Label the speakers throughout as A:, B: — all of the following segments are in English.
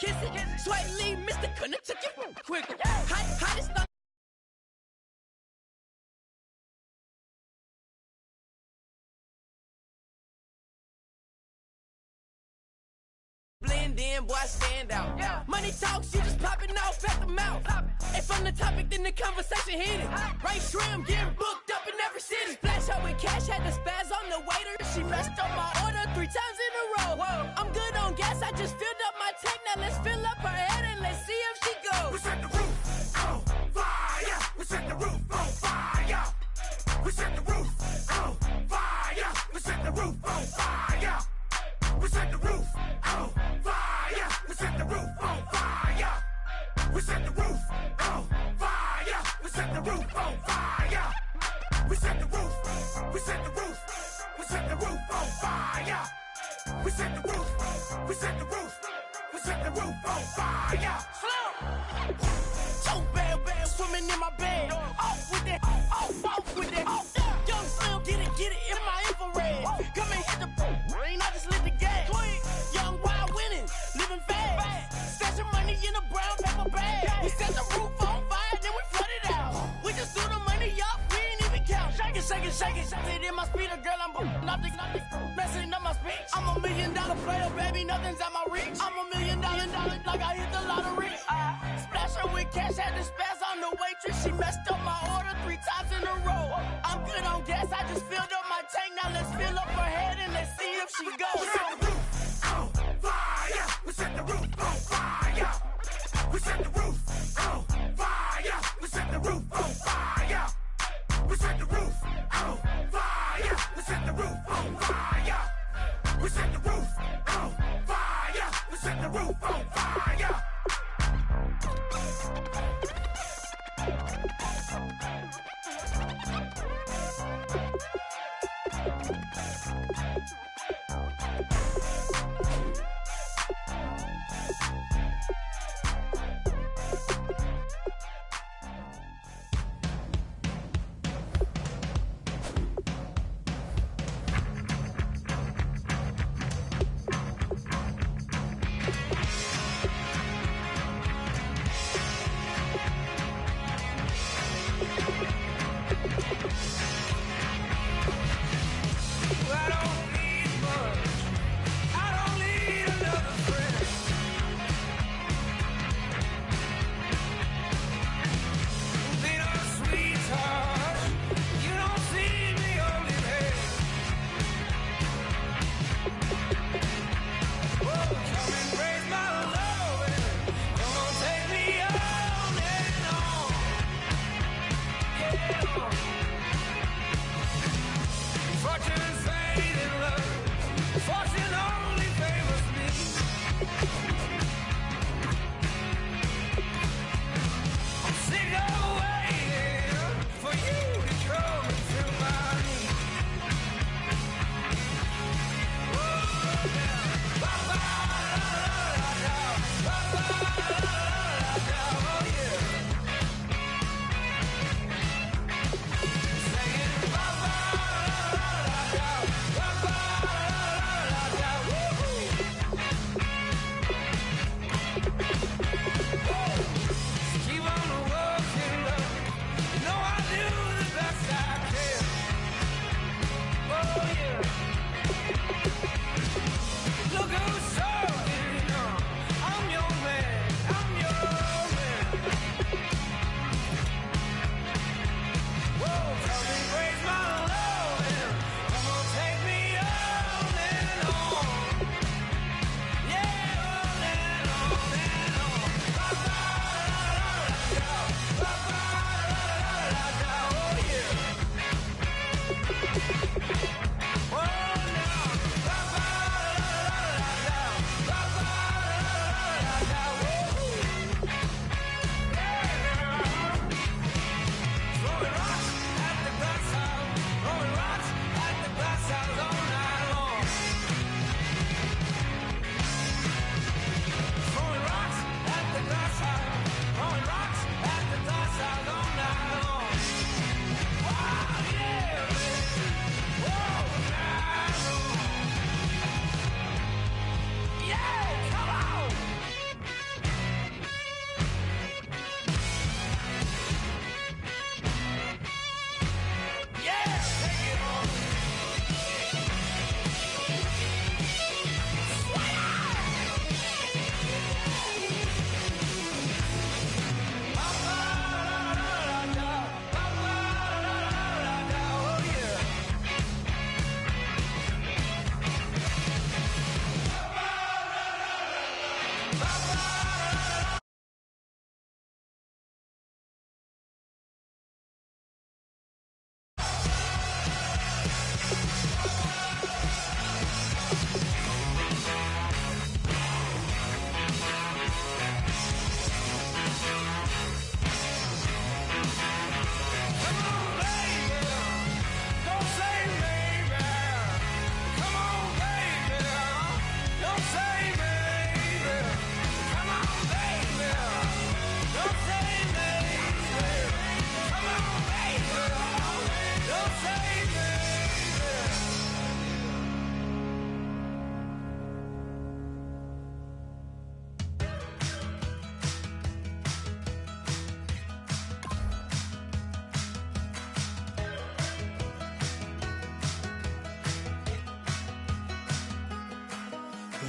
A: kiss it. Swipe lead, Mr. Couldn't took it quicker. Hottest on blend in, boy, I stand out. Money talks, you just popping off at the mouth. And from the topic, then the conversation hit it. Right shrimp, getting booked up in every city. Splash out with cash, had the spaz on the waiter. She messed up my order 3 times in a row. I'm good on gas, I just filled up my tank. Now let's fill up her head and let's see if she goes.
B: We set the roof on fire. We set the roof on fire. We set the roof on fire. We set the roof on fire. We set the roof on fire. We set the roof on fire. We set the roof on fire. We set the roof on fire. We set the roof. We set the roof. We set the roof on fire. We set the roof. We set the roof. We set the roof on fire.
A: So bad, swimming in my bed. Off with that, off with that. Young Slim, get it in my infrared. Come and hit the rain, I just lit the gas. Young wild winning, living fast. Stashing money in a brown paper bag. We set the roof on fire, then we flood it out. We just threw the money up, we ain't even count. Shake it, shake it, shake it. It in my speeder, girl, I'm nothing, messing up my speech. I'm $1 million player, baby, nothing's at my reach. I'm $1 million, like I hit the lottery. Splash her with cash, had the spaz on the waitress. She messed up my order 3 times in a row. I'm good on gas, I just filled up my tank. Now let's fill up her head and let's see if she goes.
B: We set the roof on fire. We set the roof on fire. We set the roof on fire. We set the roof on fire. We set the roof on fire. We set the roof on fire. We set the roof on fire. We set the roof on fire.
C: Come and raise my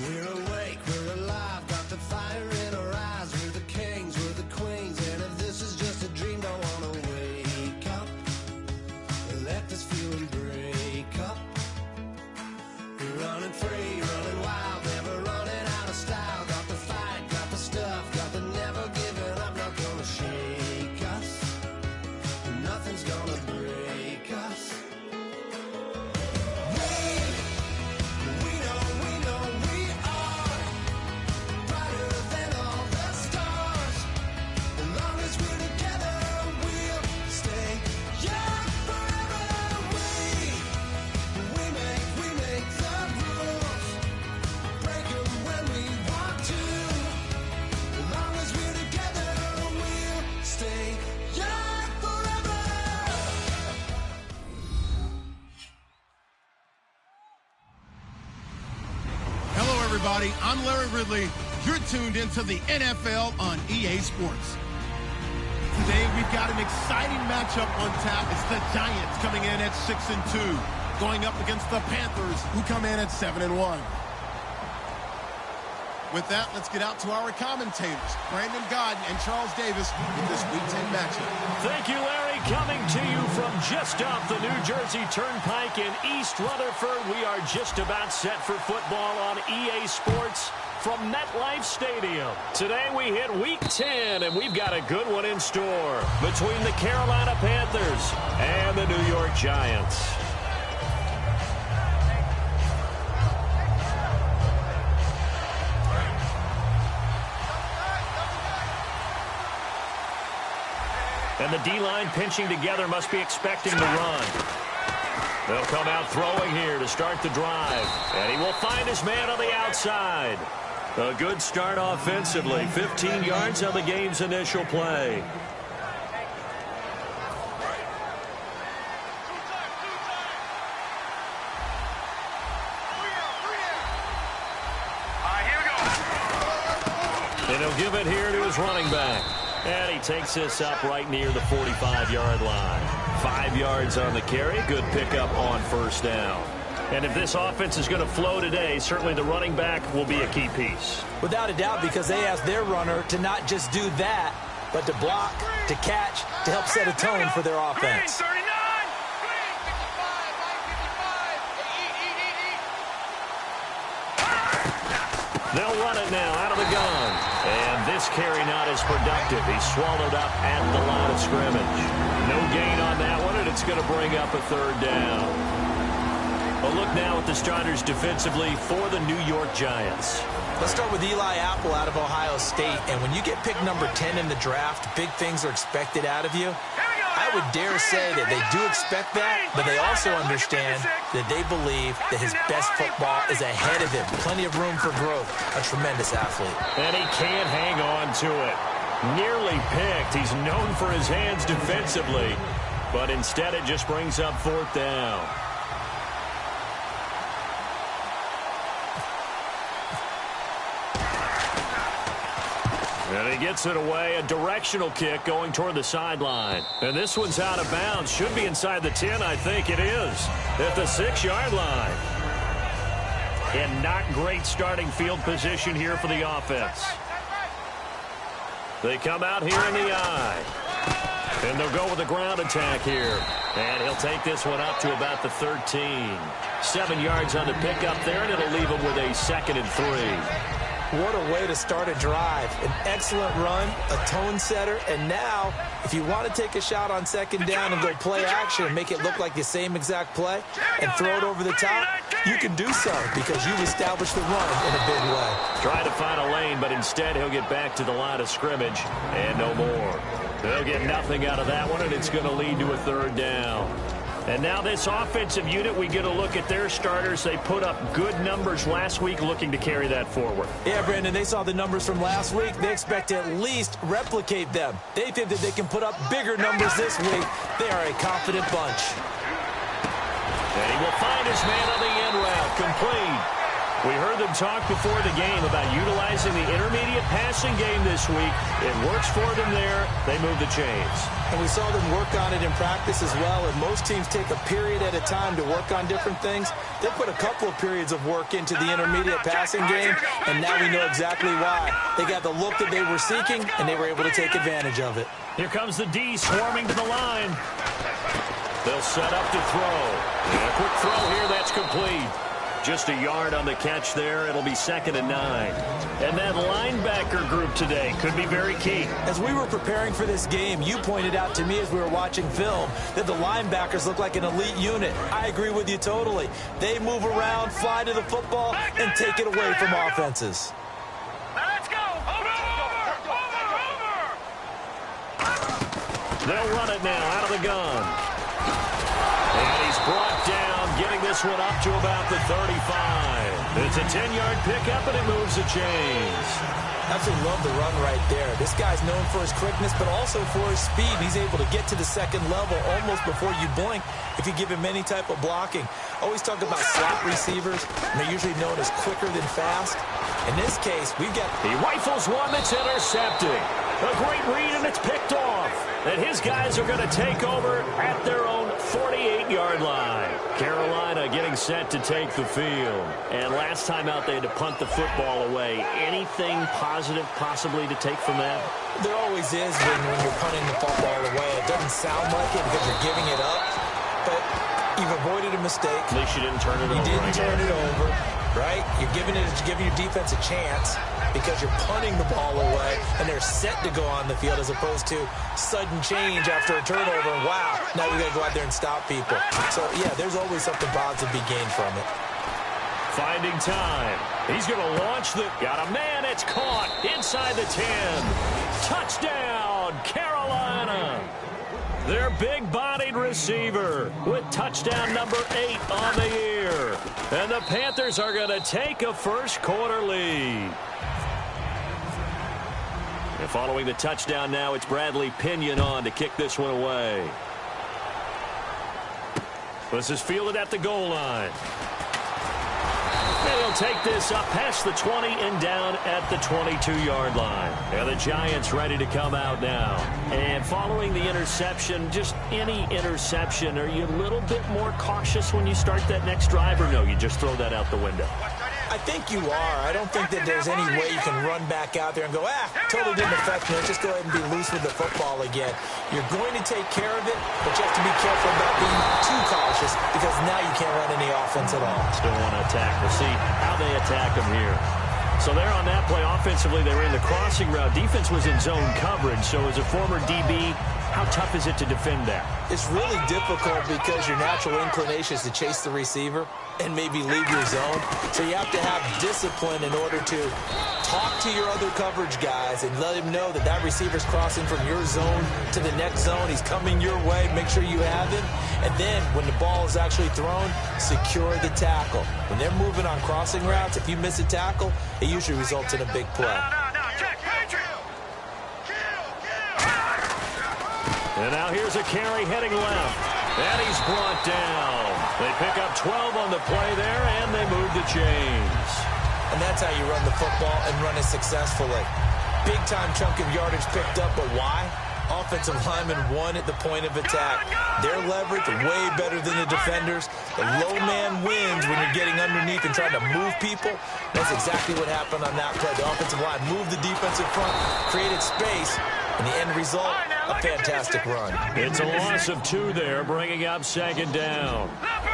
B: We're awake, we're alive, got the fire in our eyes. We're the kings, we're the queens, and if this is just a dream, don't wanna wake up. Let this feeling break up. We're running free, running wild, never running out of style. Got the fight, got the stuff, got the never giving up. Not gonna shake us, nothing's gonna break us.
C: Everybody, I'm Larry Ridley. You're tuned into the NFL on EA Sports. Today, we've got an exciting matchup on tap. It's the Giants coming in at 6-2, going up against the Panthers, who come in at 7-1. With that, let's get out to our commentators, Brandon Godden and Charles Davis, with this Week 10 matchup.
D: Thank you, Larry. Coming to you from just off the New Jersey Turnpike in East Rutherford, we are just about set for football on EA Sports from MetLife Stadium. Today we hit Week 10, and we've got a good one in store between the Carolina Panthers and the New York Giants. And the D-line pinching together must be expecting the run. They'll come out throwing here to start the drive. And he will find his man on the outside. A good start offensively. 15 yards on the game's initial play. And he'll give it here to his running back. And he takes this up right near the 45-yard line. 5 yards on the carry. Good pickup on first down. And if this offense is going to flow today, certainly the running back will be a key piece.
E: Without a doubt, because they asked their runner to not just do that, but to block, to catch, to help set a tone for their offense.
D: They'll run it now out of the gun. And this carry not as productive. He's swallowed up at the line of scrimmage. No gain on that one, and it's going to bring up a third down. A look now at the starters defensively for the New York Giants.
E: Let's start with Eli Apple out of Ohio State. And when you get picked number 10 in the draft, big things are expected out of you. I would dare say that they do expect that, but they also understand that they believe that his best football is ahead of him. Plenty of room for growth. A tremendous athlete.
D: And he can't hang on to it. Nearly picked. He's known for his hands defensively, but instead it just brings up fourth down. And he gets it away, a directional kick going toward the sideline. And this one's out of bounds. Should be inside the 10, I think it is. At the 6-yard line. And not great starting field position here for the offense. They come out here in the eye. And they'll go with a ground attack here. And he'll take this one up to about the 13. 7 yards on the pickup there, and it'll leave him with a 2nd and 3.
E: What a way to start a drive. An excellent run, a tone setter, and now, if you want to take a shot on second down and go play action and make it look like the same exact play and throw it over the top, you can do so because you've established the run in a big way.
D: Trying to find a lane, but instead he'll get back to the line of scrimmage and no more. They'll get nothing out of that one, and it's going to lead to a third down. And now this offensive unit, we get a look at their starters. They put up good numbers last week, looking to carry that forward.
E: Yeah, Brandon, they saw the numbers from last week. They expect to at least replicate them. They think that they can put up bigger numbers this week. They are a confident bunch.
D: And he will find his man on the end route, complete. We heard them talk before the game about utilizing the intermediate passing game this week. It works for them there. They move the chains.
E: And we saw them work on it in practice as well, and most teams take a period at a time to work on different things. They put a couple of periods of work into the intermediate passing game, and now we know exactly why. They got the look that they were seeking, and they were able to take advantage of it.
D: Here comes the D swarming to the line. They'll set up to throw. And a quick throw here, that's complete. Just a yard on the catch there. It'll be 2nd and 9. And that linebacker group today could be very key.
E: As we were preparing for this game, you pointed out to me as we were watching film that the linebackers look like an elite unit. I agree with you totally. They move around, fly to the football, and take it away from offenses.
B: Let's go! Over!
D: They'll run it now out of the gun. And he's brought down, getting this one up to about the 35. It's a 10-yard pickup, and it moves the chains.
E: Absolutely love the run right there. This guy's known for his quickness, but also for his speed. He's able to get to the second level almost before you blink if you give him any type of blocking. Always talk about slot receivers, and they're usually known as quicker than fast. In this case, we've got...
D: He rifles one that's intercepted. A great read, and it's picked off. And his guys are going to take over at their own 48-yard line. Carolina getting set to take the field. And last time out, they had to punt the football away. Anything positive possibly to take from that?
E: There always is when you're punting the football away. It doesn't sound like it because you're giving it up, but you've avoided a mistake.
D: At least you didn't turn it over.
E: You didn't turn it over, right? You're giving your defense a chance because you're punting the ball away, and they're set to go on the field as opposed to sudden change after a turnover. And wow, now we got to go out there and stop people. So, yeah, there's always something positive to be gained from it.
D: Finding time. He's going to launch the... Got a man. It's caught inside the 10. Touchdown, Carolina. Their big-bodied receiver with touchdown number 8 on the year. And the Panthers are going to take a first-quarter lead. And following the touchdown now, it's Bradley Pinion on to kick this one away. This is fielded at the goal line. And he'll take this up past the 20 and down at the 22-yard line. And the Giants ready to come out now. And following the interception, just any interception, are you a little bit more cautious when you start that next drive, or no, you just throw that out the window?
E: I think you are. I don't think that there's any way you can run back out there and go, totally didn't affect me. Let's just go ahead and be loose with the football again. You're going to take care of it, but you have to be careful about being too cautious because now you can't run any offense at all.
D: Still want to attack. We'll see how they attack them here. So there on that play, offensively, they were in the crossing route. Defense was in zone coverage. So as a former DB, how tough is it to defend that?
E: It's really difficult because your natural inclination is to chase the receiver and maybe leave your zone. So you have to have discipline in order to talk to your other coverage guys and let him know that that receiver's crossing from your zone to the next zone. He's coming your way. Make sure you have him. And then when the ball is actually thrown, secure the tackle. When they're moving on crossing routes, if you miss a tackle, it usually results in a big play.
D: And now here's a carry heading left. And he's brought down. They pick up 12 on the play there, and they move the chains.
E: And that's how you run the football and run it successfully. Big-time chunk of yardage picked up, but why? Offensive linemen won at the point of attack. Their leverage way better than the defenders. The low man wins when you're getting underneath and trying to move people. That's exactly what happened on that play. The offensive line moved the defensive front, created space, and the end result, a a fantastic run.
D: It's a loss of 2 there, bringing up second down.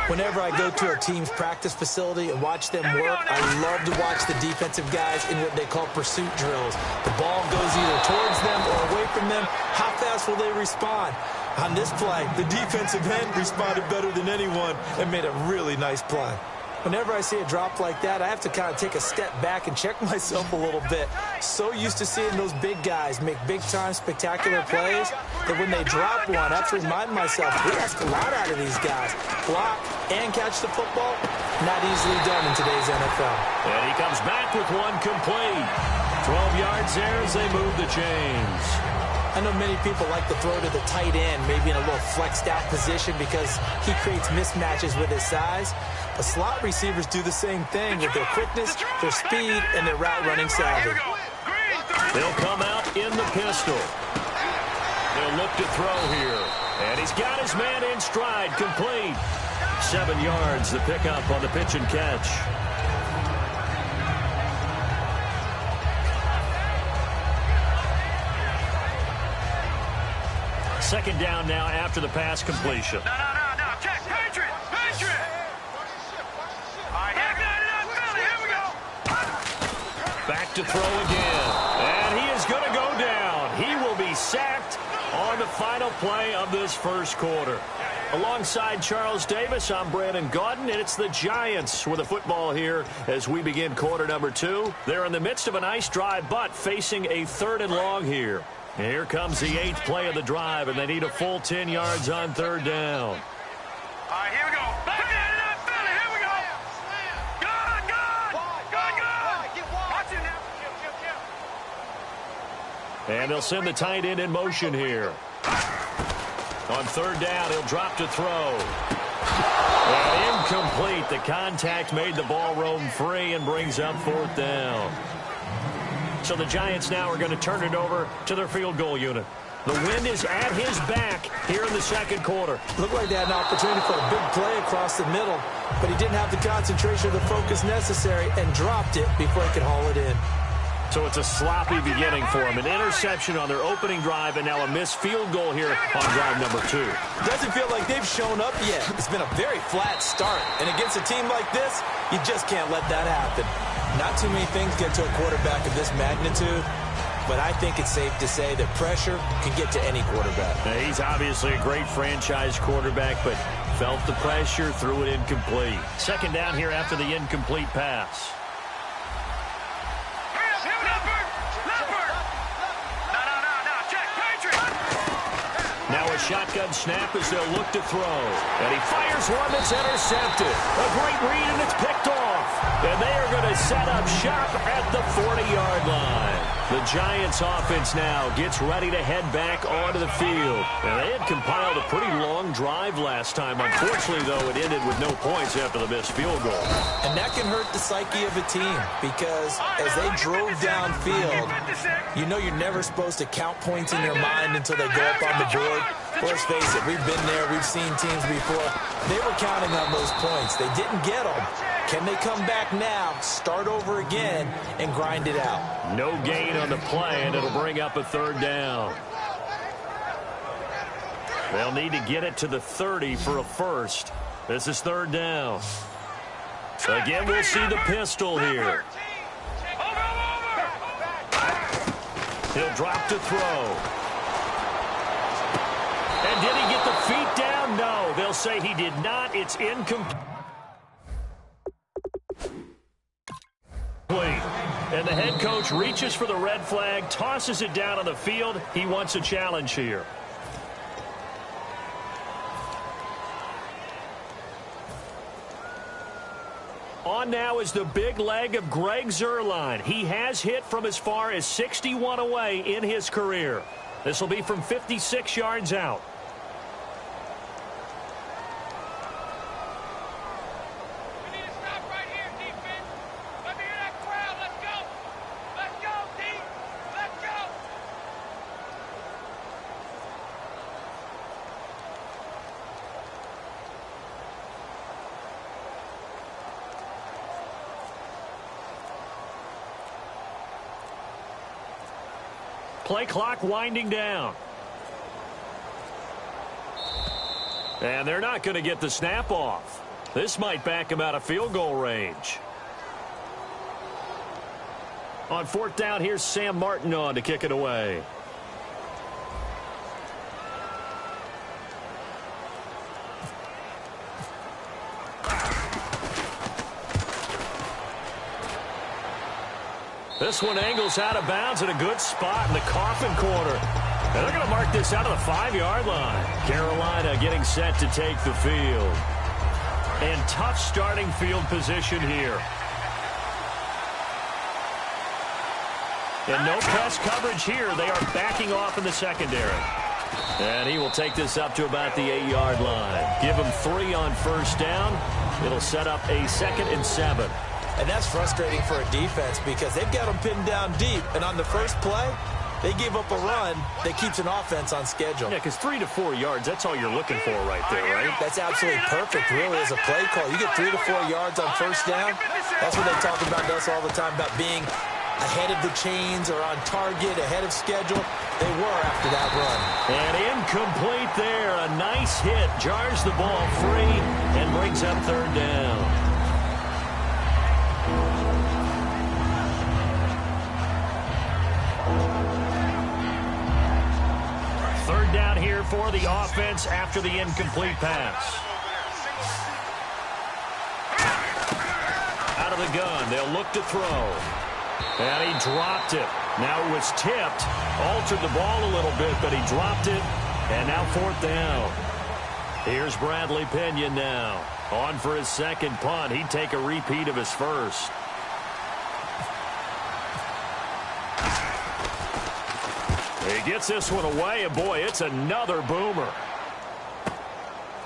E: Whenever I go to a team's practice facility and watch them work, I love to watch the defensive guys in what they call pursuit drills. The ball goes either towards them or away from them. How fast will they respond? On this play, the defensive end responded better than anyone and made a really nice play. Whenever I see a drop like that, I have to kind of take a step back and check myself a little bit. So used to seeing those big guys make big-time spectacular plays that when they drop one, I have to remind myself, we ask a lot out of these guys. Block and catch the football, not easily done in today's NFL.
D: And he comes back with one complete. 12 yards there as they move the chains.
E: I know many people like to throw to the tight end, maybe in a little flexed out position because he creates mismatches with his size. But slot receivers do the same thing with their quickness, their speed, and their route running savvy.
D: They'll come out in the pistol. They'll look to throw here. And he's got his man in stride, complete. 7 yards, the pickup on the pitch and catch. Second down now after the pass completion.
B: No. Check. Patriot. All right, here we go.
D: Back to throw again. And he is going to go down. He will be sacked on the final play of this first quarter. Alongside Charles Davis, I'm Brandon Gaudin, and it's the Giants with the football here as we begin quarter number 2. They're in the midst of a nice drive, but facing a 3rd and long here. And here comes the 8th play of the drive, and they need a full 10 yards on 3rd down.
B: All right, here we go. Here we go. Good. Watch it now.
D: And they'll send the tight end in motion here. On 3rd down, he'll drop to throw. And incomplete. The contact made the ball roam free and brings up 4th down. So the Giants now are going to turn it over to their field goal unit. The wind is at his back here in the second quarter.
E: Looked like they had an opportunity for a big play across the middle, but he didn't have the concentration or the focus necessary and dropped it before he could haul it in.
D: So it's a sloppy beginning for him. An interception on their opening drive and now a missed field goal here on drive number 2.
E: Doesn't feel like they've shown up yet. It's been a very flat start. And against a team like this, you just can't let that happen. Not too many things get to a quarterback of this magnitude, but I think it's safe to say that pressure can get to any quarterback.
D: Now, he's obviously a great franchise quarterback, but felt the pressure, threw it incomplete. Second down here after the incomplete pass. Now a shotgun snap as they'll look to throw. And he fires one that's intercepted. A great read, and it's picked off. And they are going to set up shop at the 40-yard line. The Giants offense now gets ready to head back onto the field. And they had compiled a pretty long drive last time. Unfortunately, though, it ended with no points after the missed field goal.
E: And that can hurt the psyche of a team because as they drove downfield, you know you're never supposed to count points in your mind until they go up on the board. Let's face it, we've been there, we've seen teams before. They were counting on those points. They didn't get them. Can they come back now, start over again, and grind it out?
D: No gain on the play, and it'll bring up a 3rd down. They'll need to get it to the 30 for a first. This is 3rd down. Again, we'll see the pistol here. He'll drop to throw. And did he get the feet down? No, they'll say he did not. It's incomplete. And the head coach reaches for the red flag, tosses it down on the field. He wants a challenge here. On now is the big leg of Greg Zuerlein. He has hit from as far as 61 away in his career. This will be from 56 yards out. Play clock winding down. And they're not going to get the snap off. This might back him out of field goal range. On 4th down, here's Sam Martin on to kick it away. This one angles out of bounds at a good spot in the coffin corner. And they're going to mark this out of the 5-yard line. Carolina getting set to take the field. And tough starting field position here. And no press coverage here. They are backing off in the secondary. And he will take this up to about the 8-yard line. Give him 3 on 1st down. It'll set up a 2nd and 7.
E: And that's frustrating for a defense because they've got them pinned down deep. And on the first play, they gave up a run that keeps an offense on schedule.
D: Yeah, because 3 to 4 yards, that's all you're looking for right there, right?
E: That's absolutely perfect, really, as a play call. You get 3 to 4 yards on 1st down. That's what they talk about us all the time, about being ahead of the chains or on target, ahead of schedule. They were after that run.
D: And incomplete there. A nice hit. Jars the ball free and brings up 3rd down. Third down here for the offense after the incomplete pass. Out of the gun, they'll look to throw. And he dropped it. Now it was tipped. Altered the ball a little bit, but he dropped it. And now 4th down. Here's Bradley Pinion now. On for his 2nd punt. He'd take a repeat of his first. He gets this one away, and boy, it's another boomer.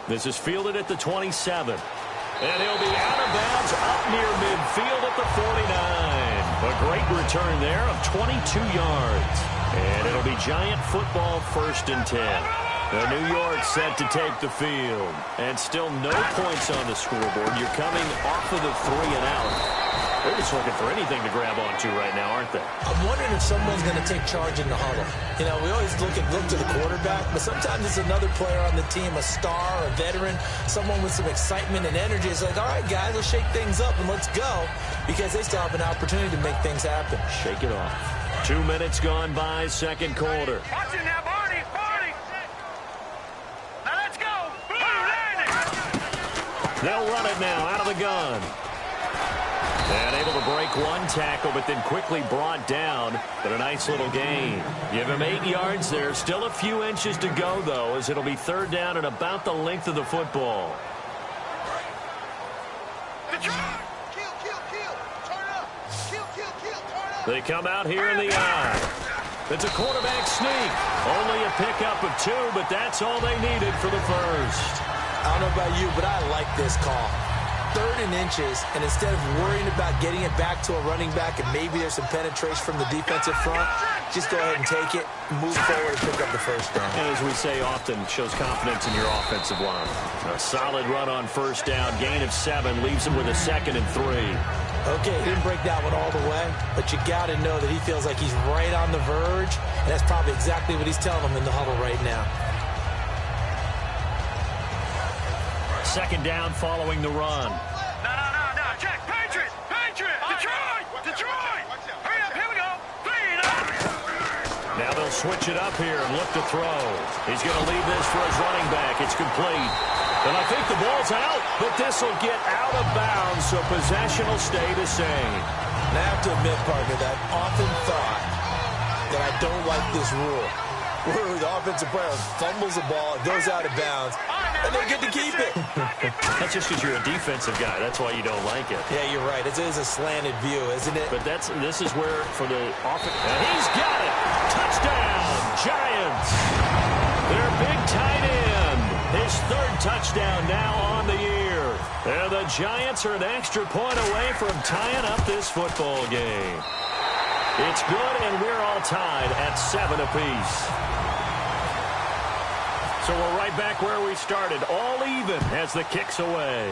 D: This is fielded at the 27. And he'll be out of bounds up near midfield at the 49. A great return there of 22 yards. And it'll be Giant football 1st and 10. The New York set to take the field. And still no points on the scoreboard. You're coming off of the 3 and out. They're just looking for anything to grab onto right now, aren't they?
E: I'm wondering if someone's going to take charge in the huddle. You know, we always look to the quarterback, but sometimes it's another player on the team, a star, a veteran, someone with some excitement and energy. It's like, all right, guys, let's shake things up and let's go, because they still have an opportunity to make things happen.
D: Shake it off. 2 minutes gone by, 2nd quarter.
B: Watch it now, Barney. Now let's go.
D: They'll run it now out of the gun. And able to break one tackle, but then quickly brought down. But a nice little gain. Give him 8 yards there. Still a few inches to go, though, as it'll be 3rd down and about the length of the football. They come out here in the eye. It's a quarterback sneak. Only a pickup of 2, but that's all they needed for the first.
E: I don't know about you, but I like this call. 3rd and inches, and instead of worrying about getting it back to a running back and maybe there's some penetration from the defensive front, just go ahead and take it, move forward, and pick up the 1st down.
D: And as we say often, shows confidence in your offensive line. A solid run on 1st down, gain of 7, leaves him with a 2nd and 3.
E: Okay, he didn't break that one all the way, but you got to know that he feels like he's right on the verge, and that's probably exactly what he's telling them in the huddle right now.
D: 2nd down following the run.
B: No. Check. Patriot. Detroit. Hurry up. Here we go. 3.
D: Now they'll switch it up here and look to throw. He's going to leave this for his running back. It's complete. And I think the ball's out, but this will get out of bounds, so possession will stay the same.
E: And I have to admit, partner, that I've often thought that I don't like this rule, where the offensive player fumbles the ball, it goes out of bounds, and they get to keep it.
D: That's just because you're a defensive guy. That's why you don't like it.
E: Yeah, you're right. It is a slanted view, isn't it?
D: But this is where, for the offense, and he's got it. Touchdown, Giants. Their big tight end. His 3rd touchdown now on the year. And the Giants are an extra point away from tying up this football game. It's good, and we're all tied at 7 apiece. So we're right back where we started, all even as the kick's away.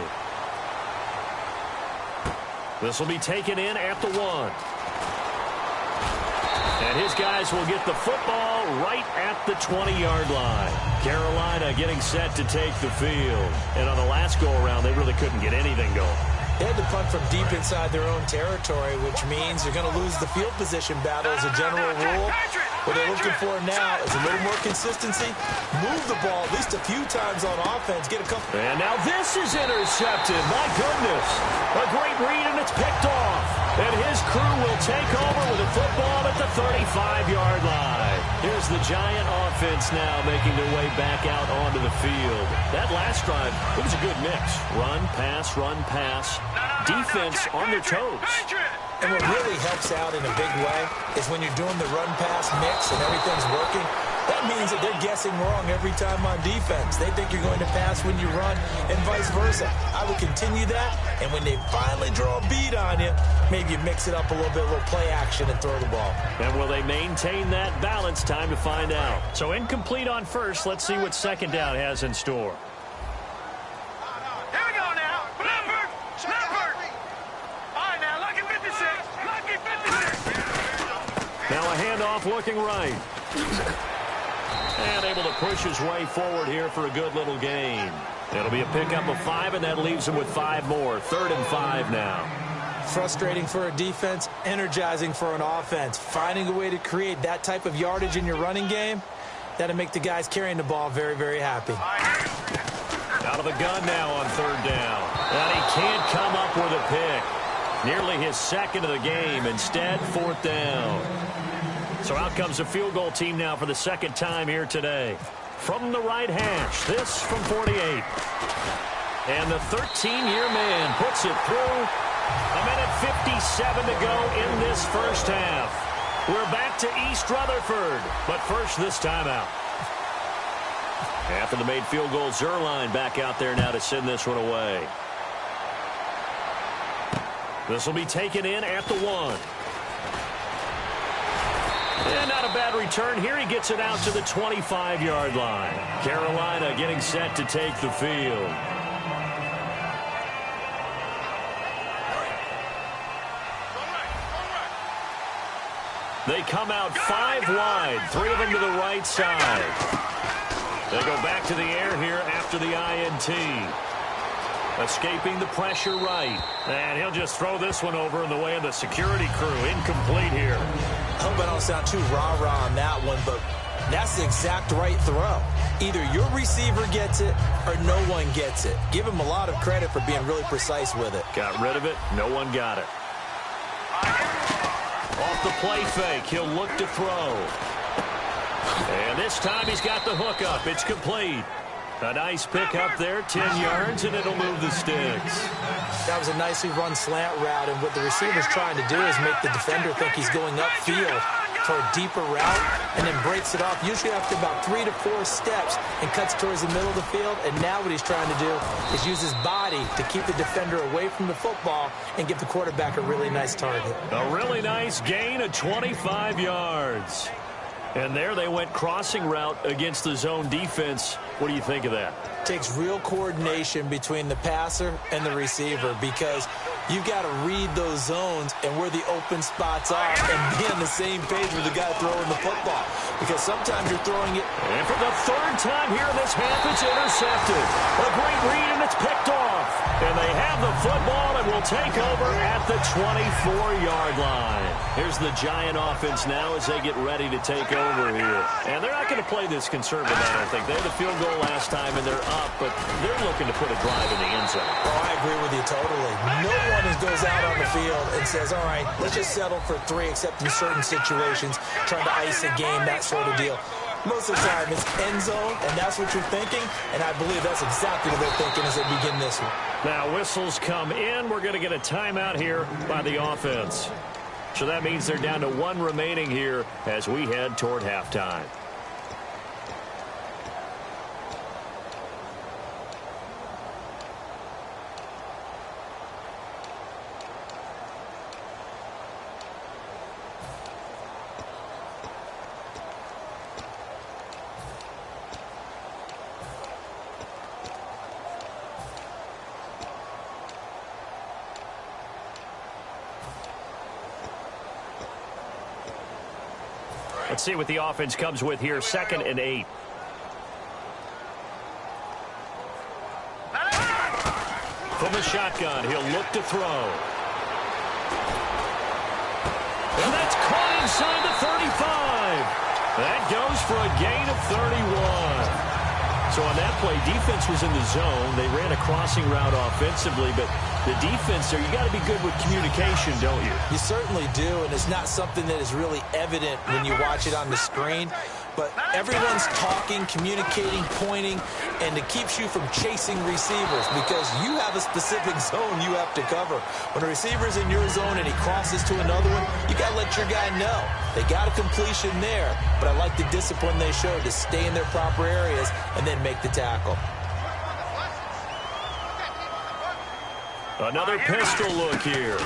D: This will be taken in at the 1. And his guys will get the football right at the 20-yard line. Carolina getting set to take the field. And on the last go-around, they really couldn't get anything going.
E: They had to punt from deep inside their own territory, which means they're going to lose the field position battle as a general rule. What they're looking for now is a little more consistency. Move the ball at least a few times on offense. Get a couple.
D: And now this is intercepted. My goodness. A great read, and it's picked off. And his crew will take over with a football at the 35-yard line. Here's the Giant offense now making their way back out onto the field. That last drive, it was a good mix. Run, pass, defense on their toes.
E: And what really helps out in a big way is when you're doing the run-pass mix and everything's working, that means that they're guessing wrong every time on defense. They think you're going to pass when you run and vice versa. I would continue that, and when they finally draw a beat on you, maybe you mix it up a little bit, a little play action and throw the ball. And will they maintain that balance? Time to find out. So incomplete on first. Let's see what second down has in store. Now a handoff looking right. And able to push his way forward here for a good little gain. It'll be a pickup of 5, and that leaves him with 5 more. 3rd and 5 now. Frustrating for a defense, energizing for an offense. Finding a way to create that type of yardage in your running game, that'll make the guys carrying the ball very, very happy. Out of the gun now on 3rd down. And he can't come up with a pick. Nearly his second of the game. Instead, 4th down. So out comes the field goal team now for the second time here today. From the right hash, this from 48. And the 13-year man puts it through. 1:57 to go in this first half. We're back to East Rutherford, but first this time out. After the made field goal, Zerline back out there now to send this one away. This will be taken in at the 1. And not a bad return here. He gets it out to the 25-yard line. Carolina getting set to take the field. They come out 5 wide, 3 of them to the right side. They go back to the air here after the INT. Escaping the pressure right. And he'll just throw this one over in the way of the security crew. Incomplete here. I hope I don't sound too rah-rah on that one, but that's the exact right throw. Either your receiver gets it or no one gets it. Give him a lot of credit for being really precise with it. Got rid of it. No one got it. Off the play fake. He'll look to throw. And this time he's got the hook up. It's complete. A nice pick up there, 10 yards, and it'll move the sticks. That was a nicely run slant route, and what the receiver's trying to do is make the defender think he's going upfield for a deeper route, and then breaks it off, usually after about 3 to 4 steps, and cuts towards the middle of the field. And now what he's trying to do is use his body to keep the defender away from the football and give the quarterback a really nice target. A really nice gain of 25 yards. And there they went crossing route against the zone defense. What do you think of that? Takes real coordination between the passer and the receiver, because you've got to read those zones and where the open spots are and be on the same page with the guy throwing the football. Because sometimes you're throwing it. And for the 3rd time here in this half, it's intercepted. A great read, and it's picked off. And they have the football and will take over at the 24-yard line. Here's the Giant offense now as they get ready to take over here. And they're not going to play this conservative, I don't think. They had the field goal last time, and they're up, but they're looking to put a drive in the end zone. Oh, I agree with you totally. No one goes out on the field and says, all right, let's just settle for 3, except in certain situations, trying to ice a game, that sort of deal. Most of the time, it's end zone, and that's what you're thinking, and I believe that's exactly what they're thinking as they begin this one. Now, whistles come in. We're going to get a timeout here by the offense. So that means they're down to 1 remaining here as we head toward halftime.
D: Let's see what the offense comes with here. 2nd and 8. From the shotgun, he'll look to throw. And that's caught inside the 35. That goes for a gain of 31. So on that play, defense was in the zone. They ran a crossing route offensively, but the defense there, you got to be good with communication, don't you?
E: You certainly do, and it's not something that is really evident when you watch it on the screen. But everyone's talking, communicating, pointing, and it keeps you from chasing receivers because you have a specific zone you have to cover. When a receiver's in your zone and he crosses to another one, you got to let your guy know. They got a completion there, but I like the discipline they showed to stay in their proper areas and then make the tackle.
D: Another pistol look here.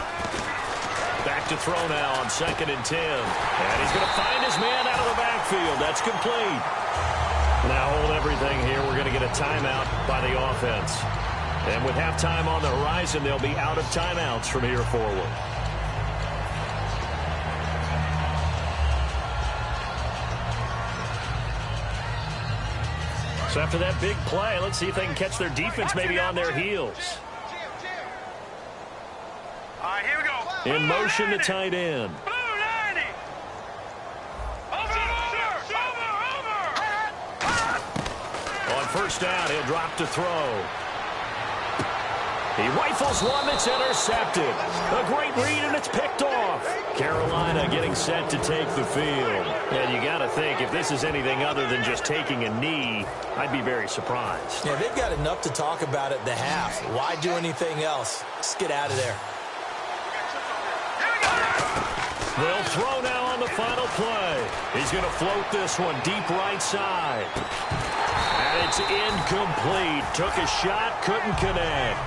D: Back to throw now on 2nd and 10. And he's going to find his man out of the backfield. That's complete. Now hold everything here. We're going to get a timeout by the offense. And with halftime on the horizon, they'll be out of timeouts from here forward. So after that big play, let's see if they can catch their defense maybe on their heels.
B: All right, here we go.
D: In motion, the tight end.
B: Blue 90. Over.
D: On first down, he'll drop to throw. He rifles one that's intercepted. A great read, and it's picked off. Carolina getting set to take the field. And you got to think, if this is anything other than just taking a knee, I'd be very surprised.
E: Yeah, they've got enough to talk about at the half. Why do anything else? Just get out of there.
D: They'll throw now on the final play. He's going to float this one deep right side. And it's incomplete. Took a shot, couldn't connect.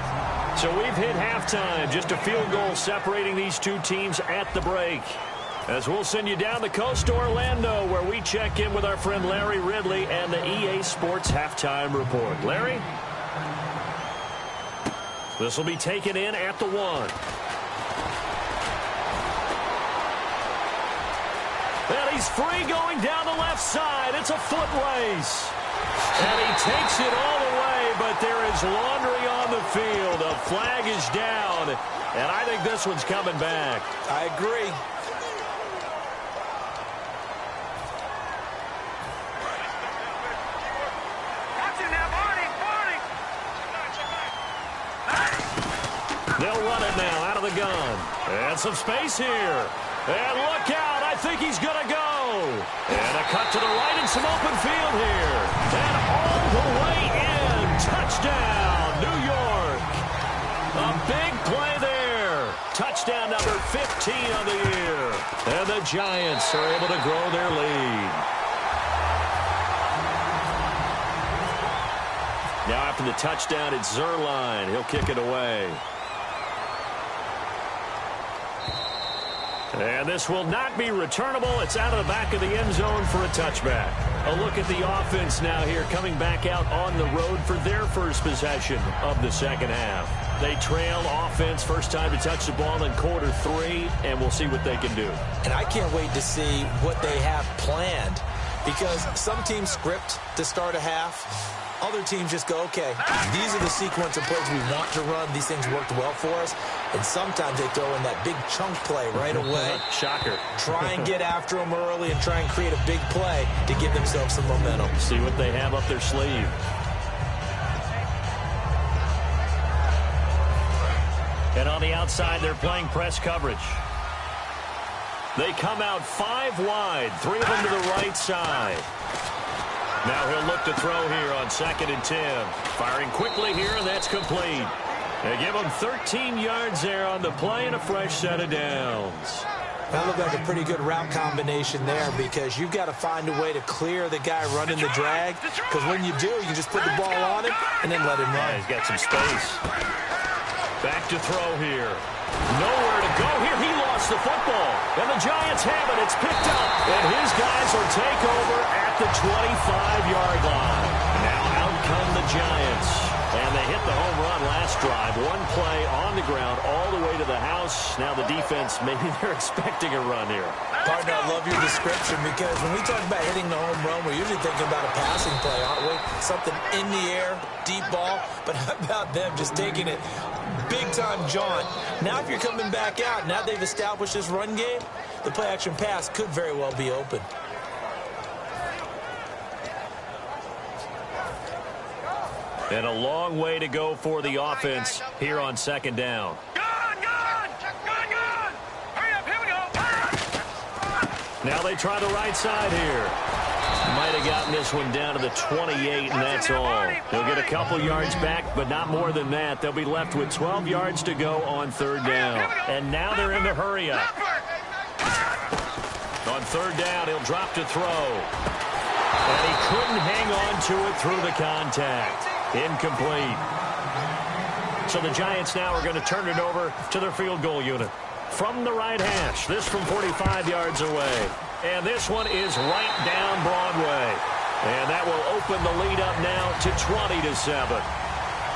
D: So we've hit halftime. Just a field goal separating these two teams at the break. As we'll send you down the coast to Orlando, where we check in with our friend Larry Ridley and the EA Sports Halftime Report. Larry? This will be taken in at the 1. And he's free going down the left side. It's a foot race. And he takes it all the way, but there is laundry on the field. A flag is down, and I think this one's coming back.
E: I agree.
D: They'll run it now out of the gun. And some space here. And look out. I think he's going to go. And a cut to the right and some open field here. And all the way in. Touchdown, New York. A big play there. Touchdown number 15 on the year. And the Giants are able to grow their lead. Now after the touchdown, it's Zerline. He'll kick it away. And this will not be returnable. It's out of the back of the end zone for a touchback. A look at the offense now here, coming back out on the road for their first possession of the second half. They trail offense, first time to touch the ball in quarter 3, and we'll see what they can do.
E: And I can't wait to see what they have planned, because some teams script to start a half. Other teams just go, okay, these are the sequence of plays we want to run. These things worked well for us. And sometimes they throw in that big chunk play right away.
D: Shocker.
E: Try and get after them early and try and create a big play to give themselves some momentum.
D: See what they have up their sleeve. And on the outside, they're playing press coverage. They come out 5 wide, 3 of them to the right side. Now he'll look to throw here on 2nd and 10. Firing quickly here, and that's complete. They give him 13 yards there on the play and a fresh set of downs.
E: That looked like a pretty good route combination there, because you've got to find a way to clear the guy running the drag, because when you do, you just put the ball on him and then let him run.
D: Yeah, he's got some space. Back to throw here. Nowhere to go here. He lost the football. And the Giants have it. It's picked up. And his guys will take over at the 25-yard line. Now out come the Giants. And they hit the home run last drive. One play on the ground all the way to the house. Now the defense, maybe they're expecting a run here.
E: Partner, I love your description because when we talk about hitting the home run, we're usually thinking about a passing play, aren't we? Something in the air, deep ball. But how about them just taking it big-time jaunt? Now if you're coming back out, now they've established this run game, the play-action pass could very well be open.
D: And a long way to go for the offense here on second down.
B: Hurry up, here we go.
D: Now they try the right side here. Might have gotten this one down to the 28, and that's all. They'll get a couple yards back, but not more than that. They'll be left with 12 yards to go on third down. And now they're in the hurry up. On third down, he'll drop to throw. And he couldn't hang on to it through the contact. Incomplete. So the Giants now are going to turn it over to their field goal unit. From the right hash, this from 45 yards away. And this one is right down Broadway. And that will open the lead up now to 20-7.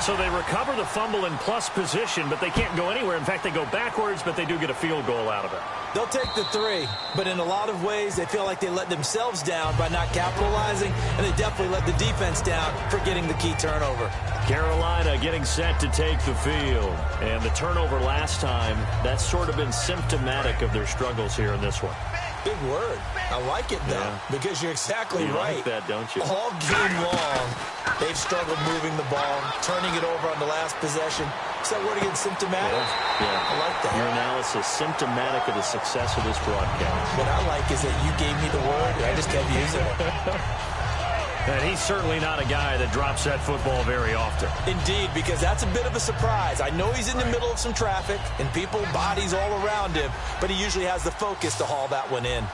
D: So they recover the fumble in plus position, but they can't go anywhere. In fact, they go backwards, but they do get a field goal out of it.
E: They'll take the 3, but in a lot of ways, they feel like they let themselves down by not capitalizing, and they definitely let the defense down for getting the key turnover.
D: Carolina getting set to take the field. And the turnover last time, that's sort of been symptomatic of their struggles here in this one.
E: Big word. I like it, though, because you're exactly right.
D: You like that, don't you?
E: All game long, they've struggled moving the ball, turning it over on the last possession. Is that word again, symptomatic?
D: Yeah.
E: I like that.
D: Your analysis, symptomatic of the success of this broadcast.
E: What I like is that you gave me the word, and I just kept using it.
D: And he's certainly not a guy that drops that football very often.
E: Indeed, because that's a bit of a surprise. I know he's in the middle of some traffic and people, bodies all around him, but he usually has the focus to haul that one in.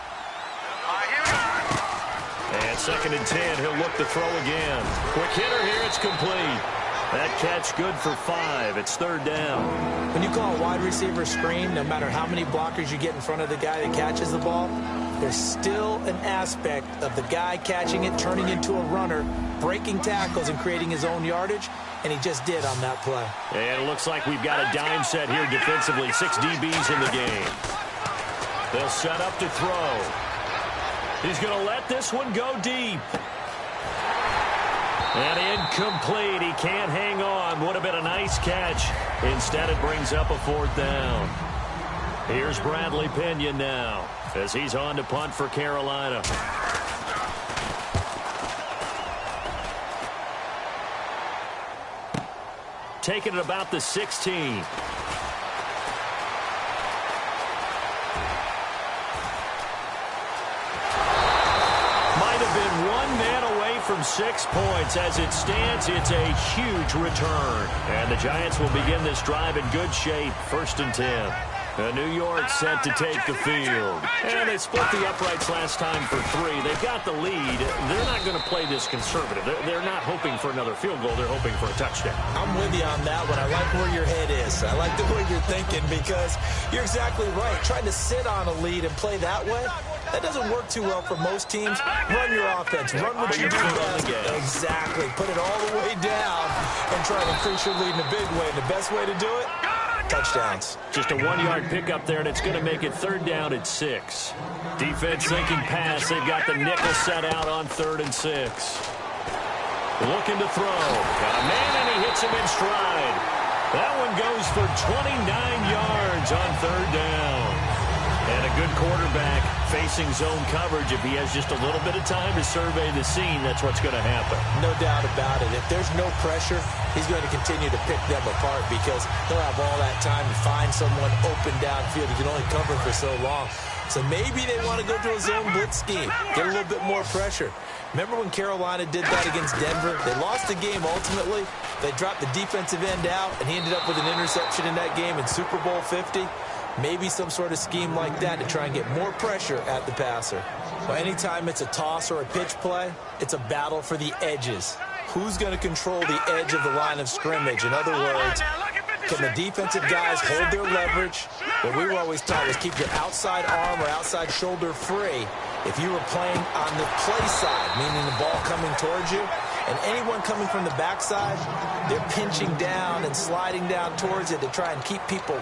D: And 2nd and 10, he'll look to throw again. Quick hitter here, it's complete. That catch good for 5. It's third down.
E: When you call a wide receiver screen, no matter how many blockers you get in front of the guy that catches the ball, there's still an aspect of the guy catching it, turning into a runner, breaking tackles and creating his own yardage, and he just did on that play.
D: And it looks like we've got a dime set here defensively. 6 DBs in the game. They'll set up to throw. He's going to let this one go deep. And incomplete. He can't hang on. Would have been a nice catch. Instead, it brings up a 4th down. Here's Bradley Pena now as he's on to punt for Carolina. Taking it about the 16. Might have been one man away from 6 points. As it stands, it's a huge return. And the Giants will begin this drive in good shape. 1st and 10. New York set to take the field. And they split the uprights last time for 3. They've got the lead. They're not going to play this conservative. They're not hoping for another field goal. They're hoping for a touchdown.
E: I'm with you on that one. I like where your head is. I like the way you're thinking because you're exactly right. Trying to sit on a lead and play that way, that doesn't work too well for most teams. Run your offense. Run what you do best. Exactly. Put it all the way down and try to increase your lead in a big way. And the best way to do it, touchdowns.
D: Just a 1-yard pickup there, and it's going to make it third down at 6. Defense thinking pass. They've got the nickel set out on 3rd and 6. Looking to throw. Got a man, and he hits him in stride. That one goes for 29 yards on 3rd down. And a good quarterback facing zone coverage. If he has just a little bit of time to survey the scene, that's what's going to happen.
E: No doubt about it. If there's no pressure, he's going to continue to pick them apart because he'll have all that time to find someone open downfield. He can only cover for so long. So maybe they want to go to a zone blitz scheme, get a little bit more pressure. Remember when Carolina did that against Denver? They lost the game ultimately. They dropped the defensive end out, and he ended up with an interception in that game in Super Bowl 50. Maybe some sort of scheme like that to try and get more pressure at the passer. Well, anytime it's a toss or a pitch play, it's a battle for the edges. Who's going to control the edge of the line of scrimmage? In other words, can the defensive guys hold their leverage? What we were always taught was keep your outside arm or outside shoulder free. If you were playing on the play side, meaning the ball coming towards you, And anyone coming from the backside, they're pinching down and sliding down towards it to try and keep people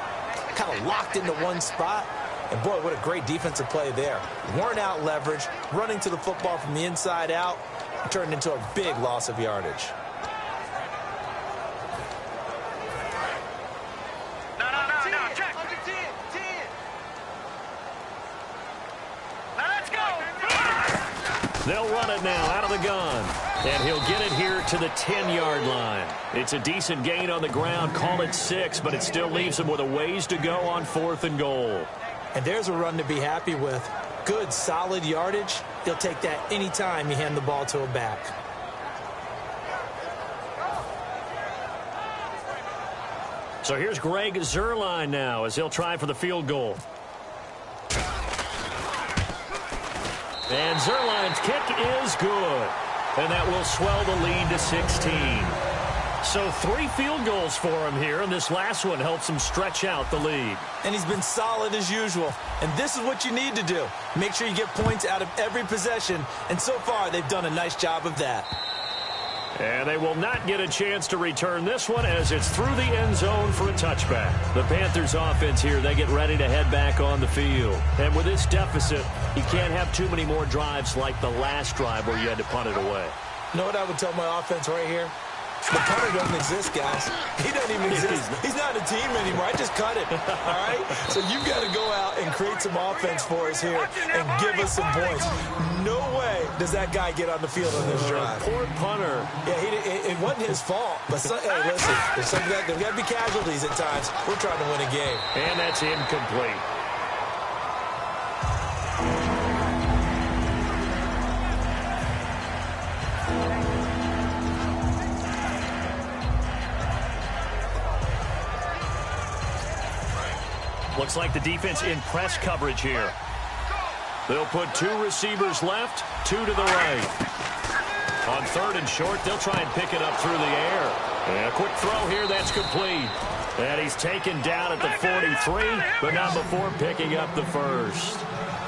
E: kind of locked into one spot. And, boy, what a great defensive play there. Worn out leverage, running to the football from the inside out, turned into a big loss of yardage.
D: They'll run it now out of the gun. And he'll get it here to the 10-yard line. It's a decent gain on the ground. Call it 6, but it still leaves him with a ways to go on 4th and goal.
E: And there's a run to be happy with. Good, solid yardage. He'll take that anytime you hand the ball to a back.
D: So here's Greg Zuerlein now as he'll try for the field goal. And Zuerlein's kick is good. And that will swell the lead to 16. So 3 field goals for him here, and this last one helps him stretch out the lead.
E: And he's been solid as usual. And this is what you need to do. Make sure you get points out of every possession. And so far, they've done a nice job of that.
D: And they will not get a chance to return this one as it's through the end zone for a touchback. The Panthers offense here, they get ready to head back on the field. And with this deficit, you can't have too many more drives like the last drive where you had to punt it away.
E: You know what I would tell my offense right here? The punter doesn't exist, guys. He doesn't even exist. He's not a team anymore. I just cut it, all right? So you've got to go out and create some offense for us here and give us some points. No way does that guy get on the field on this drive.
D: Poor punter.
E: Yeah, it wasn't his fault. But, hey, listen, there's got to be casualties at times. We're trying to win a game.
D: And that's incomplete. Looks like the defense in press coverage here. They'll put 2 receivers left, 2 to the right. On 3rd and short, they'll try and pick it up through the air. And a quick throw here, that's complete. And he's taken down at the 43, but not before picking up the first.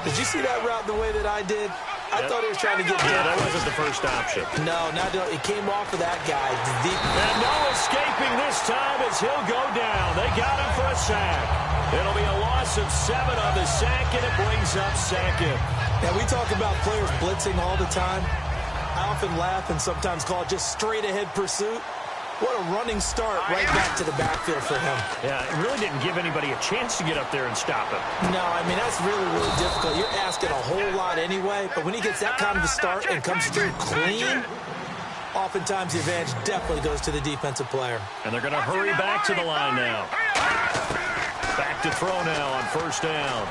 E: Did you see that route the way that I did? I thought he was trying to get down.
D: Yeah, that wasn't the first option.
E: No, it came off of that guy.
D: And no escaping this time as he'll go down. They got him for a sack. It'll be a loss of 7 on the sack, and it brings up 2nd.
E: Now, we talk about players blitzing all the time. I often laugh and sometimes call it just straight-ahead pursuit. What a running start right back to the backfield for him.
D: Yeah, it really didn't give anybody a chance to get up there and stop him.
E: No, I mean, that's really, really difficult. You're asking a whole lot anyway, but when he gets that kind of a start and comes through clean, oftentimes the advantage definitely goes to the defensive player.
D: And they're going to hurry back to the line now. Back to throw now on 1st down.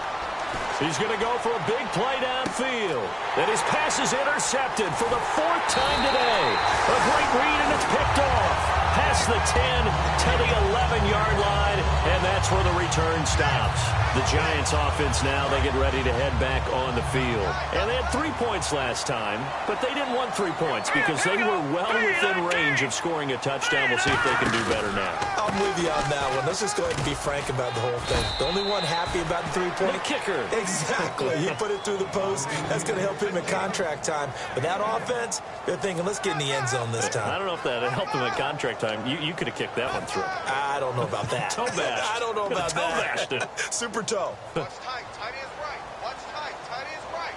D: He's going to go for a big play downfield. And his pass is intercepted for the 4th time today. A great read, and it's picked off. Past the 10 to the 11-yard line, and that's where the return stops. The Giants offense now, they get ready to head back on the field. And they had 3 points last time, but they didn't want 3 points because they were well within range of scoring a touchdown. We'll see if they can do better now.
E: I'm with you on that one. Let's just go ahead and be frank about the whole thing. The only one happy about the 3-point
D: kicker.
E: Exactly. He put it through the post. That's going to help him in contract time. But that offense, they're thinking, let's get in the end zone this time.
D: I don't know if that helped him at contract time. You could have kicked that one through.
E: I don't know about that.
D: Toe bashed.
E: I don't know about
D: toe
E: that.
D: Bashed it.
E: Super toe.
B: Watch tight. Tight is right. Watch tight. Tight is right.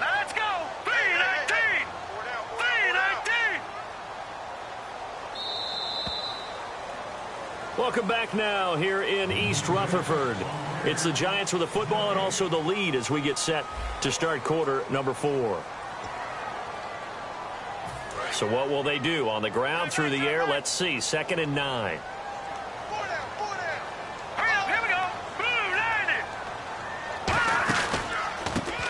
B: Now let's go. 3-19. 3-19.
D: Welcome back now here in East Rutherford. It's the Giants with the football and also the lead as we get set to start quarter number 4. So what will they do? On the ground, through the air, let's see. 2nd and 9.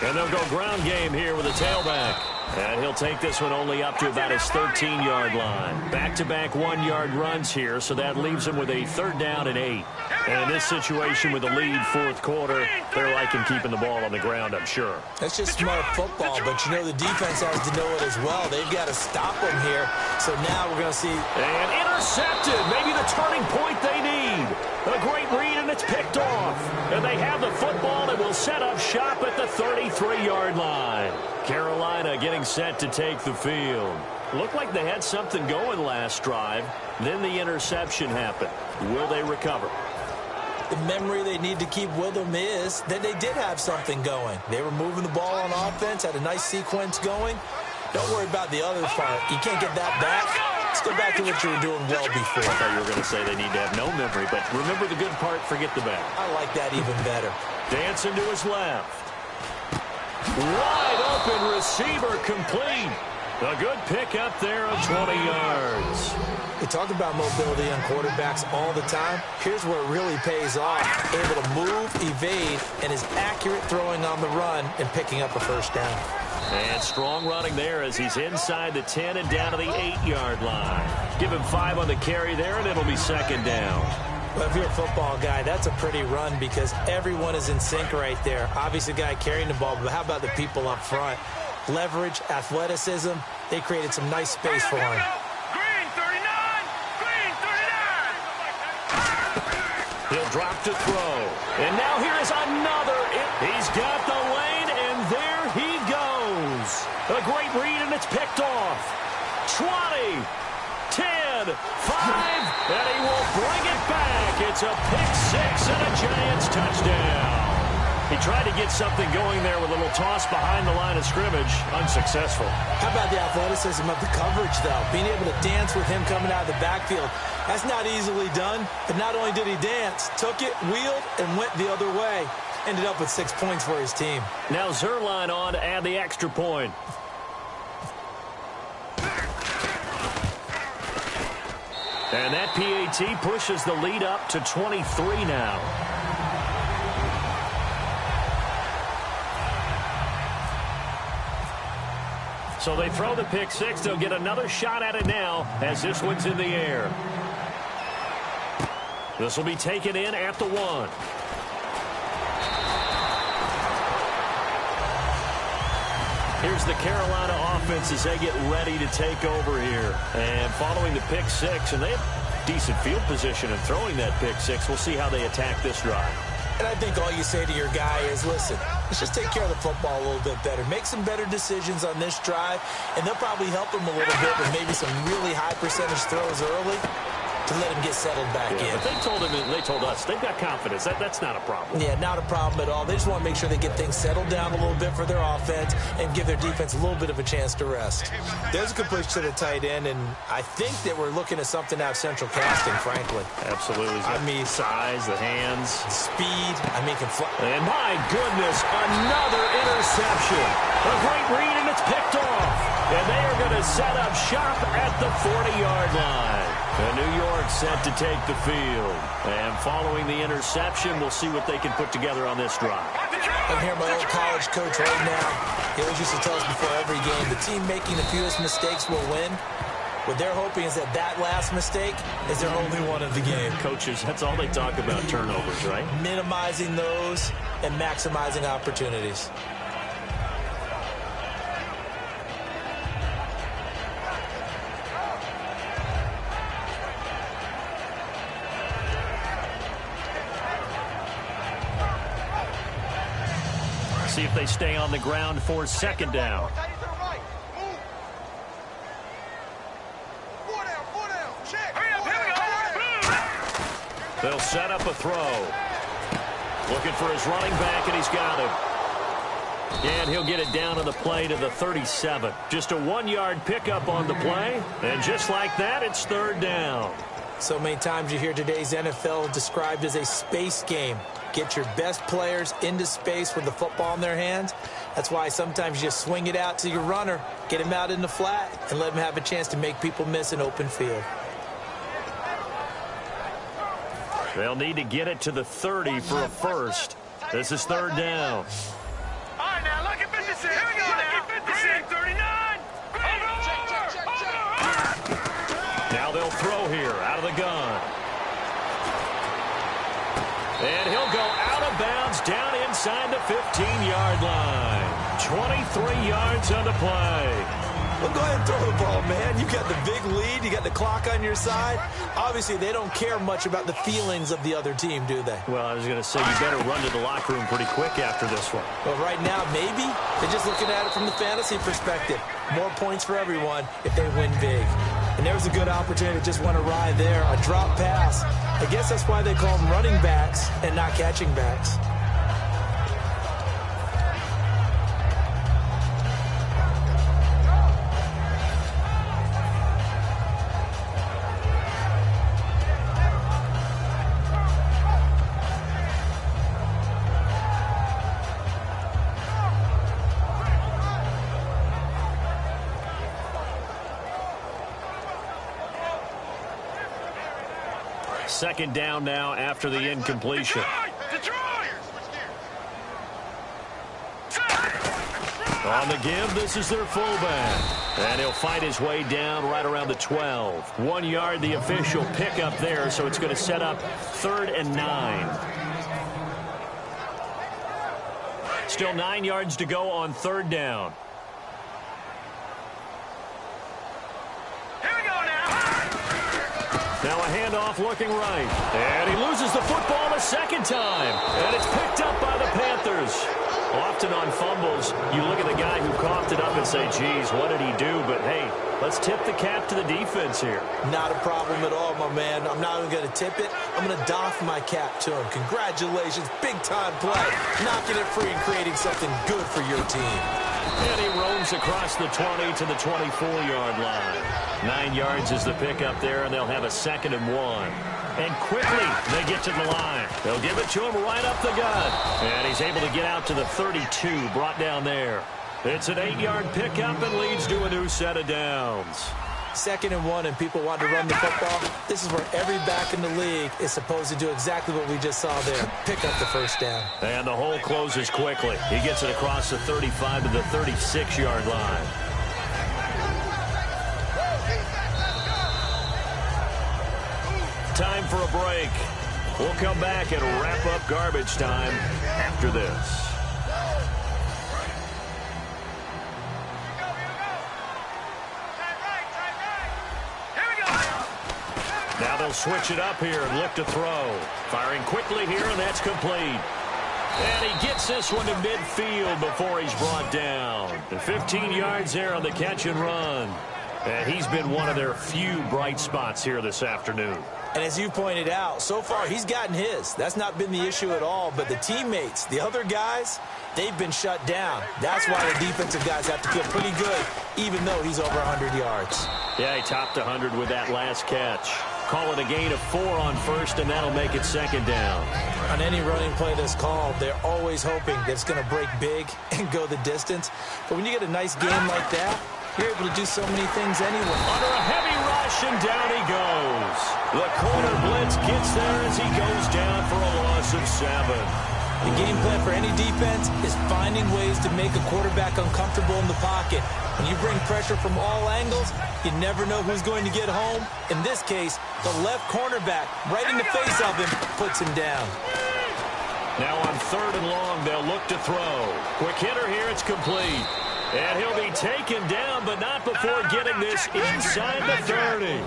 D: And they'll go ground game here with a tailback. And he'll take this one only up to about his 13-yard line. Back-to-back 1-yard runs here, so that leaves him with a 3rd down and 8. And in this situation with the lead 4th quarter, they're liking keeping the ball on the ground, I'm sure.
E: That's just smart football, but you know the defense has to know it as well. They've got to stop them here. So now we're going to see.
D: And intercepted. Maybe the turning point they need. A great read, and it's picked off. And they have the football and will set up shop at the 33-yard line. Carolina getting set to take the field. Looked like they had something going last drive. Then the interception happened. Will they recover?
E: The memory they need to keep with them is that they did have something going. They were moving the ball on offense, had a nice sequence going. Don't worry about the other part. You can't get that back. Let's go back to what you were doing well before.
D: I thought you were going to say they need to have no memory, but remember the good part, forget the bad.
E: I like that even better.
D: Dancing to his left. Wide open receiver complete. A good pick up there of 20 yards.
E: We talk about mobility on quarterbacks all the time. Here's where it really pays off. Able to move, evade, and is accurate throwing on the run and picking up a first down.
D: And strong running there as he's inside the 10 and down to the 8-yard line. Give him 5 on the carry there, and it'll be second down.
E: Well, if you're a football guy, that's a pretty run because everyone is in sync right there. Obviously, the guy carrying the ball, but how about the people up front? Leverage, athleticism, they created some nice space for him.
B: Green 39! Green 39!
D: He'll drop to throw. And now here is another. He's got the lane, and there he goes. A great read, and it's picked off. 20, 10, 5, and he will bring it back. It's a pick-6 and a Giants touchdown. He tried to get something going there with a little toss behind the line of scrimmage. Unsuccessful.
E: How about the athleticism of the coverage, though? Being able to dance with him coming out of the backfield. That's not easily done. But not only did he dance, took it, wheeled, and went the other way. Ended up with 6 points for his team.
D: Now Zerline on to add the extra point. And that PAT pushes the lead up to 23 now. So they throw the pick-6. They'll get another shot at it now as this one's in the air. This will be taken in at the 1. Here's the Carolina offense as they get ready to take over here. And following the pick-6, and they have decent field position in throwing that pick-6. We'll see how they attack this drive.
E: And I think all you say to your guy is, listen, let's just take care of the football a little bit better. Make some better decisions on this drive, and they'll probably help him a little bit with maybe some really high percentage throws early to let him get settled back in.
D: But they told him, and they told us, they've got confidence. That's not a problem.
E: Yeah, not a problem at all. They just want to make sure they get things settled down a little bit for their offense and give their defense a little bit of a chance to rest. There's a completion to the tight end, and I think that we're looking at something out of central casting, frankly.
D: Absolutely. I mean, size, the hands.
E: Speed. I mean, can fly.
D: And my goodness, another interception. A great read, and it's picked off. And they are going to set up shop at the 40-yard line. And New York set to take the field. And following the interception, we'll see what they can put together on this drive.
E: I'm here, my old college coach right now. He always used to tell us before every game, the team making the fewest mistakes will win. What they're hoping is that that last mistake is their only one of the game.
D: Coaches, that's all they talk about, turnovers, right?
E: Minimizing those and maximizing opportunities.
D: See if they stay on the ground for second down. They'll set up a throw. Looking for his running back, and he's got him. And he'll get it down on the play to the 37. Just a 1-yard pickup on the play. And just like that, it's third down.
E: So many times you hear today's NFL described as a space game. Get your best players into space with the football in their hands. That's why sometimes you just swing it out to your runner, get him out in the flat, and let him have a chance to make people miss an open field.
D: They'll need to get it to the 30 for a first. This is third down.
B: All right, now look at 56. Here we go now. 56, 39.
D: Now they'll throw here out of the gun. And he'll go out of bounds down inside the 15-yard line. 23 yards on the play.
E: Well, go ahead and throw the ball, man. You got the big lead. You got the clock on your side. Obviously, they don't care much about the feelings of the other team, do they?
D: Well, I was going to say, you better run to the locker room pretty quick after this one.
E: Well, right now, maybe. They're just looking at it from the fantasy perspective. More points for everyone if they win big. And there was a good opportunity that just went awry there. A drop pass. I guess that's why they call them running backs and not catching backs.
D: Second down now after the incompletion. On the give, this is their fullback. And he'll fight his way down right around the 12. 1 yard, the official pickup there, so it's going to set up 3rd and 9. Still 9 yards to go on 3rd down. Now a handoff looking right. And he loses the football a second time. And it's picked up by the Panthers. Often on fumbles, you look at the guy who coughed it up and say, geez, what did he do? But, hey, let's tip the cap to the defense here.
E: Not a problem at all, my man. I'm not even going to tip it. I'm going to doff my cap to him. Congratulations. Big-time play. Knocking it free and creating something good for your team.
D: And he roams across the 20 to the 24-yard line. 9 yards is the pickup there, and they'll have a 2nd and 1. And quickly, they get to the line. They'll give it to him right up the gut. And he's able to get out to the 32, brought down there. It's an 8-yard pickup and leads to a new set of downs.
E: 2nd and 1, and people want to run the football. This is where every back in the league is supposed to do exactly what we just saw there. Pick up the 1st down.
D: And the hole closes quickly. He gets it across the 35 to the 36-yard line. Time for a break. We'll come back and wrap up garbage time after this. Now they'll switch it up here and look to throw. Firing quickly here, and that's complete. And he gets this one to midfield before he's brought down. And 15 yards there on the catch and run. And he's been one of their few bright spots here this afternoon.
E: And as you pointed out, so far he's gotten his. That's not been the issue at all. But the teammates, the other guys, they've been shut down. That's why the defensive guys have to feel pretty good, even though he's over 100 yards.
D: Yeah, he topped 100 with that last catch. Call it a gain of 4 on 1st, and that'll make it 2nd down.
E: On any running play that's called, they're always hoping that it's going to break big and go the distance. But when you get a nice game like that, you're able to do so many things anyway.
D: Under a heavy rush, and down he goes. The corner blitz gets there as he goes down for a loss of 7.
E: The game plan for any defense is finding ways to make a quarterback uncomfortable in the pocket. When you bring pressure from all angles, you never know who's going to get home. In this case, the left cornerback, right in the face of him, puts him down.
D: Now on 3rd and long, they'll look to throw. Quick hitter here, it's complete. And he'll be taken down, but not before getting this inside the 30.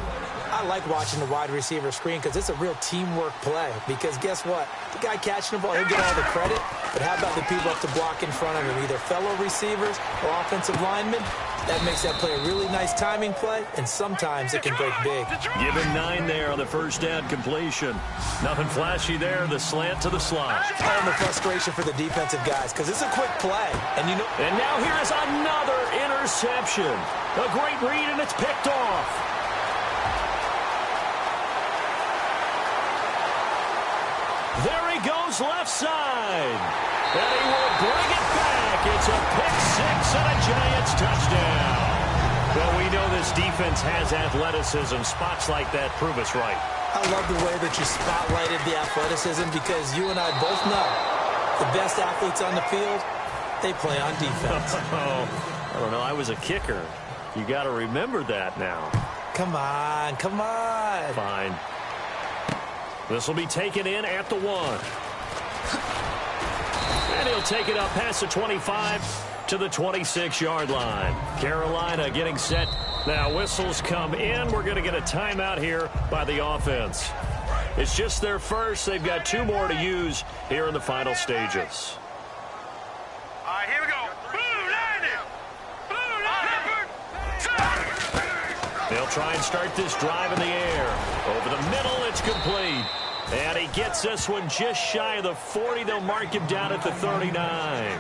E: I like watching the wide receiver screen because it's a real teamwork play. Because guess what? The guy catching the ball, he'll get all the credit. But how about the people up to block in front of him, either fellow receivers or offensive linemen? That makes that play a really nice timing play, and sometimes it can break big.
D: Give him 9 there on the 1st down completion. Nothing flashy there, the slant to the slot.
E: And the frustration for the defensive guys because it's a quick play. And
D: now here is another interception. A great read, and it's picked off. There he goes left side. And he will bring it back. It's a pick 6 and a Giants touchdown. Well, we know this defense has athleticism. Spots like that prove us right.
E: I love the way that you spotlighted the athleticism because you and I both know the best athletes on the field, they play on defense.
D: I don't know. I was a kicker. You got to remember that now.
E: Come on, come on.
D: Fine. This will be taken in at the 1. And he'll take it up past the 25 to the 26-yard line. Carolina getting set. Now whistles come in. We're going to get a timeout here by the offense. It's just their first. They've got 2 more to use here in the final stages.
B: All right, here we go. Blue landing.
D: They'll try and start this drive in the air. Over the middle, it's complete. And he gets this one just shy of the 40. They'll mark him down at the 39.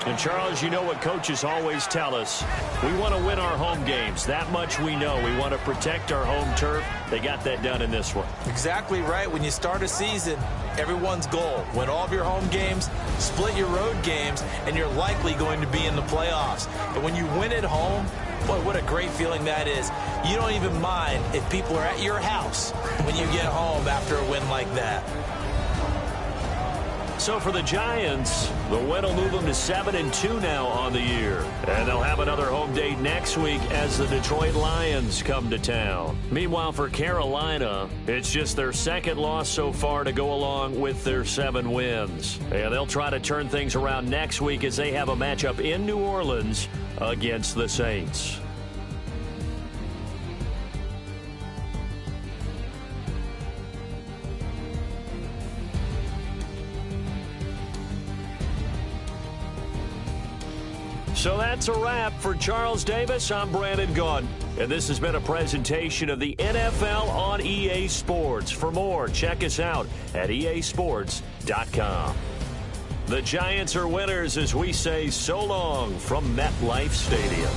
D: And, Charles, you know what coaches always tell us. We want to win our home games. That much we know. We want to protect our home turf. They got that done in this one.
E: Exactly right. When you start a season, everyone's goal, win all of your home games, split your road games, and you're likely going to be in the playoffs. But when you win at home, boy, what a great feeling that is. You don't even mind if people are at your house when you get home after a win like that.
D: So for the Giants, the win will move them to 7-2 now on the year. And they'll have another home date next week as the Detroit Lions come to town. Meanwhile, for Carolina, it's just their second loss so far to go along with their 7 wins. And they'll try to turn things around next week as they have a matchup in New Orleans against the Saints. So that's a wrap. For Charles Davis, I'm Brandon Gaudin. And this has been a presentation of the NFL on EA Sports. For more, check us out at easports.com. The Giants are winners as we say so long from MetLife Stadium.